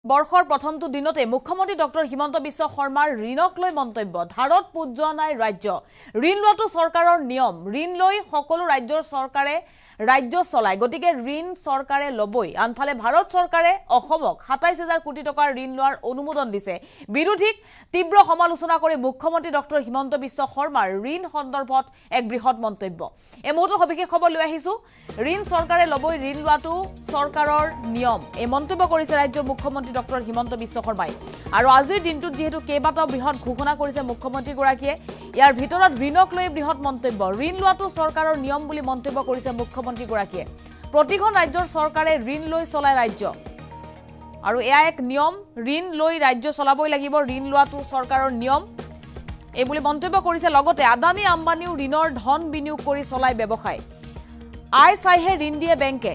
বৰ্ষৰ প্ৰথমটো দিনতে মুখ্যমন্ত্ৰী ডক্টৰ হিমন্ত বিশ্ব শৰ্মাৰ ঋণক লৈ মন্তব্য ধাৰত পুজ যোৱা নাই ৰাজ্য ঋণ লোৱাটো চৰকাৰৰ নিয়ম ঋণ লৈ সকলো ৰাজ্যৰ চৰকাৰে ৰাজ্য চলায় গতিকে ঋণ চৰকাৰে লবই আনফালে ভাৰত চৰকাৰে অসমক ২৭,০০০ কোটি টকাৰ ঋণ লোৱাৰ অনুমোদন দিছে বিৰোধীক তীব্ৰ সমালোচনা কৰি মুখ্যমন্ত্ৰী ডক্টৰ হিমন্ত বিশ্ব শৰ্মাৰ ঋণ সন্দৰ্ভত এক বৃহৎ মন্তব্য এই মুহূৰ্তত সবিশেষ খবৰ লৈ আহিছো ঋণ চৰকাৰে লবই ঋণ লোৱাটো চৰকাৰৰ নিয়ম এই মন্তব্য কৰিছে ৰাজ্যৰ মুখ্যমন্ত্ৰী ডক্টৰ হিমন্ত বিশ্ব শৰ্মাই আৰু আজিৰ দিনটোত যেহেতু কেইবাটাও বৃহৎ ঘোষণা কৰিছে মুখ্যমন্ত্ৰী গৰাকীয়ে ইয়াৰ ভিতৰত ঋণক লৈ বৃহৎ মন্তব্য ঋণ লোৱাটো চৰকাৰৰ নিয়ম বুলি মন্তব্য কৰিছে মুখ্যমন্ত্ৰী গৰাকীয়ে প্ৰতিখন ৰাজ্যৰ চৰকাৰে ঋণ লৈ চলাই ৰাজ্য আৰু এয়া এক নিয়ম ঋণ লৈ ৰাজ্য চলাবই লাগিব ঋণ লোৱাটো চৰকাৰৰ নিয়ম এই বুলি মন্তব্য কৰিছে লগতে আদানী আম্বানীও ঋণৰ ধন বিনিয়োগ কৰি চলাই ব্যৱসায় আই চাইহে ঋণ দিয়ে বেংকে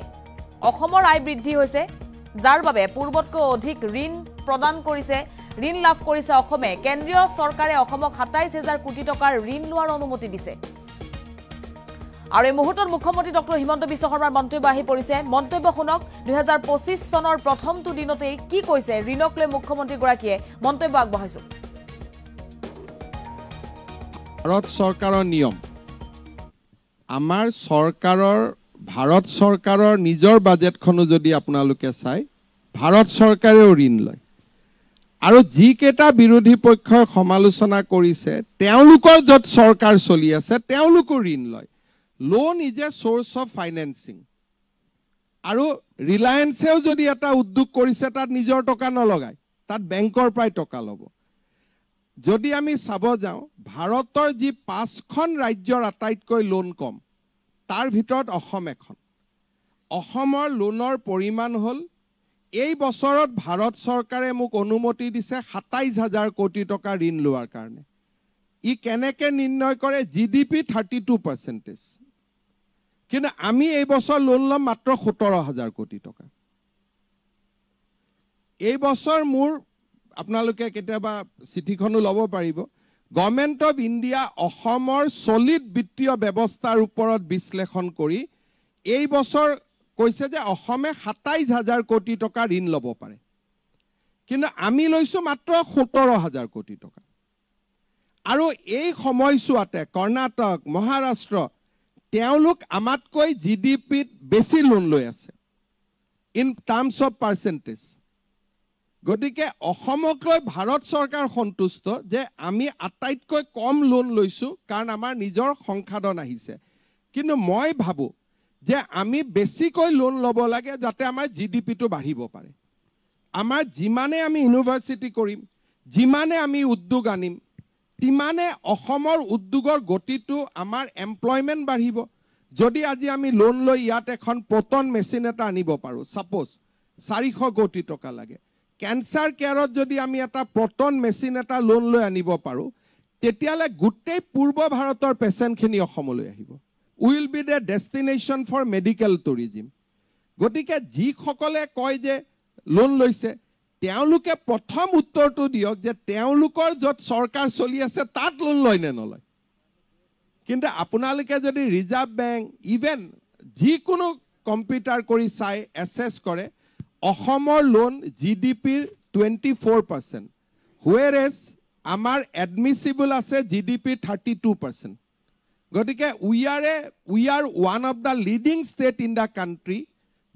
অসমৰ আয় বৃদ্ধি হৈছে যাৰ বাবে পূৰ্বতকৈ অধিক ঋণ প্ৰদান কৰিছে ঋণ লাভ কৰিছে অসমে কেন্দ্ৰীয় চৰকাৰে অসমক ২৭,০০০ কোটি টকাৰ ঋণ লোৱাৰ অনুমতি দিছে আৰু এই মুহূৰ্তত মুখ্যমন্ত্ৰী ডক্টৰ হিমন্ত বিশ্ব শৰ্মাৰ মন্তব্য আহি পৰিছে মন্তব্য শুনক ২০২৫ চনৰ প্ৰথমটো দিনতেই কি কৈছে ঋণক লৈ মুখ্যমন্ত্ৰী গৰাকীয়ে মন্তব্য আগবঢ়াইছো ভাৰত চৰকাৰৰ নিয়ম আমাৰ চৰকাৰৰ ভাৰত চৰকাৰৰ নিজৰ বাজেটখনো যদি আপোনালোকে চাই ভাৰত চৰকাৰেও ঋণ লয় আৰু যিকেইটা বিৰোধী পক্ষই সমালোচনা কৰিছে তেওঁলোকৰ য'ত চৰকাৰ চলি আছে তেওঁলোকো ঋণ লয় loan is a source of financing আৰু ৰিলায়েন্সেও যদি এটা উদ্যোগ কৰিছে তাত নিজৰ টকা নলগায় তাত বেংকৰ পৰাই টকা ল'ব যদি আমি চাব যাওঁ ভাৰতৰ যি ৫খন ৰাজ্যৰ আটাইতকৈ লোন কম তাৰ ভিতৰত অসম এখন অসমৰ লোনৰ পৰিমাণ হ'ল এই বছৰত ভাৰত চৰকাৰে মোক অনুমতি দিছে ২৭,০০০ কোটি টকা ঋণ লোৱাৰ কাৰণে ই কেনেকৈ নিৰ্ণয় কৰে জিডিপি 32% কিন্তু আমি এই বছৰ লোন ল'ম মাত্ৰ ১৭,০০০ কোটি টকা এই বছৰ মোৰ আপোনালোকে কেতিয়াবা চিঠিখনো ল'ব পাৰিব গভৰ্ণমেণ্ট অফ ইণ্ডিয়া অসমৰ সলিড বিত্তীয় ব্যৱস্থাৰ ওপৰত বিশ্লেষণ কৰি এই বছৰ কৈছে যে অসমে ২৭,০০০ কোটি টকা ঋণ ল'ব পাৰে কিন্তু আমি লৈছো মাত্ৰ ১৭,০০০ কোটি টকা আৰু এই সময়ছোৱাতে কৰ্ণাটক মহাৰাষ্ট্ৰ তেওঁলোক আমাতকৈ জিডিপিত বেছি লোন লৈ আছে ইন টাৰ্মছ অফ পাৰ্চেন্টেজ গতিকে অসমক লৈ ভাৰত চৰকাৰ সন্তুষ্ট যে আমি আটাইতকৈ কম লোন লৈছো কাৰণ আমাৰ নিজৰ সংসাধন আহিছে কিন্তু মই ভাবো যে আমি বেছিকৈ লোন ল'ব লাগে যাতে আমাৰ জিডিপিটো বাঢ়িব পাৰে আমাৰ যিমানে আমি ইউনিভাৰ্চিটি কৰিম যিমানে আমি উদ্যোগ আনিম তিমানে অসমৰ উদ্যোগৰ গতিটো আমাৰ এমপ্লয়মেন্ট বাঢ়িব যদি আজি আমি লোন লৈ ইয়াত এখন পটন মেচিন এটা আনিব পাৰো সাপোজ ৪০০ কোটি টকা লাগে ক্যান্সাৰ কেয়াৰত যদি আমি এটা পটন মেচিন এটা লোন লৈ আনিব পাৰো তেতিয়ালে গোটেই পূৰ্ব ভাৰতৰ পেচেণ্টখিনি অসমলৈ আহিব will be the destination for medical tourism গতিকে যিসকলে কয় যে লোন লৈছে তেওঁলোকে প্ৰথম উত্তৰটো দিয়ক যে তেওঁলোকৰ য'ত চৰকাৰ চলি আছে তাত লোন লয় নে নলয় কিন্তু আপোনালোকে যদি ৰিজাৰ্ভ বেংক ইভেন যিকোনো কম্পিউটাৰ কৰি চাই এছেছ কৰে অসমৰ লোন জিডিপিৰ 24% হুৱেৰেজ আমাৰ এডমিছিবল আছে জিডিপি 32% গতিকে we are one of the leading state in the country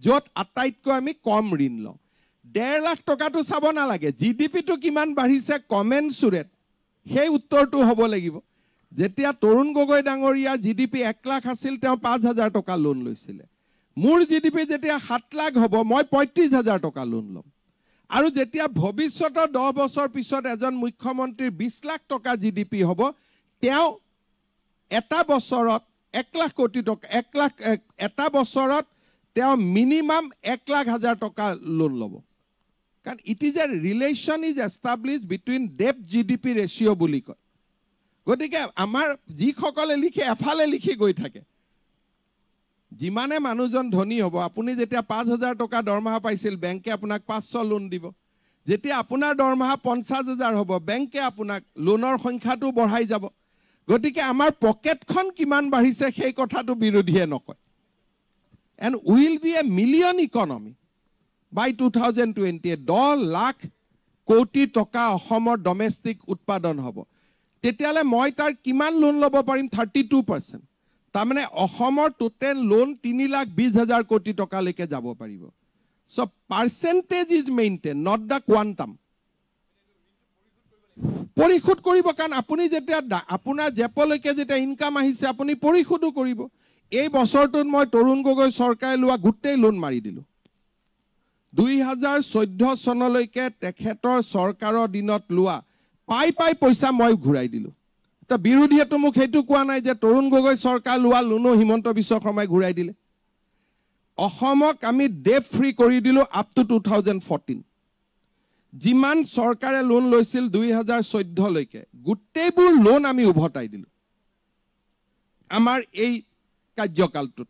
য'ত আটাইতকৈ আমি কম ঋণ লওঁ ১.৫ লাখ টকাটো চাব নালাগে জিডিপিটো কিমান বাঢ়িছে কমেনচুৰেট সেই উত্তৰটো হ'ব লাগিব যেতিয়া তৰুণ গগৈ ডাঙৰীয়া জিডিপি ১ লাখ আছিল তেওঁ ৫,০০০ টকা লোন লৈছিলে মোৰ জিডিপি যেতিয়া ৭ লাখ হ'ব মই ৩৫,০০০ টকা লোন ল'ম আৰু যেতিয়া ভৱিষ্যতৰ ১০ বছৰ পিছত এজন মুখ্যমন্ত্ৰীৰ ২০ লাখ টকা জিডিপি হ'ব তেওঁ এটা বছৰত ১ লাখ কোটি টকা এটা বছৰত তেওঁ মিনিমাম ১,০০,০০০ টকা লোন ল'ব কাৰণ it is a relation is establish between debt GDP ratio' বুলি কয় গতিকে আমাৰ যিসকলে লিখে এফালে লিখি গৈ থাকে যিমানে মানুহজন ধনী হ'ব আপুনি যেতিয়া ৫,০০০ টকা দৰমহা পাইছিল বেংকে আপোনাক ৫০০ লোন দিব যেতিয়া আপোনাৰ দৰমহা ৫০,০০০ হ'ব বেংকে আপোনাক লোনৰ সংখ্যাটো বঢ়াই যাব গতিকে আমাৰ পকেটখন কিমান বাঢ়িছে সেই কথাটো বিৰোধীয়ে নকয় and will be a million economy by 2028 10 lakh crore টকা অসমৰ ডমেষ্টিক উৎপাদন হ'ব তেতিয়ালে মই তাৰ কিমান লোন ল'ব পাৰিম 32% তাৰমানে অসমৰ টোটেল লোন 3,20,000 কোটি টকালৈকে যাব পাৰিব so percentage is maintained not the quantum পৰিশোধ কৰিব কাৰণ আপুনি যেতিয়া আপোনাৰ জেপলৈকে যেতিয়া ইনকাম আহিছে আপুনি পৰিশোধো কৰিব এই বছৰটোত মই তৰুণ গগৈ চৰকাৰে লোৱা গোটেই লোন মাৰি দিলো 2014 চনলৈকে তেখেতৰ চৰকাৰৰ দিনত লোৱা পাই পইচা মই ঘূৰাই দিলো তা বিৰোধীয়েতো মোক হেতু কোৱা নাই যে তৰুণ গগৈ চৰকাৰ লোৱা লোনো হিমন্ত বিশ্ব শৰ্মাই ঘূৰাই দিলে অসমক আমি ডেট ফ্ৰী কৰি দিলো আপ টু 2014 যিমান চৰকাৰে লোন লৈছিল 2014 লৈকে গোটেইবোৰ লোন আমি উভতাই দিলো আমাৰ এই কাৰ্যকালটোত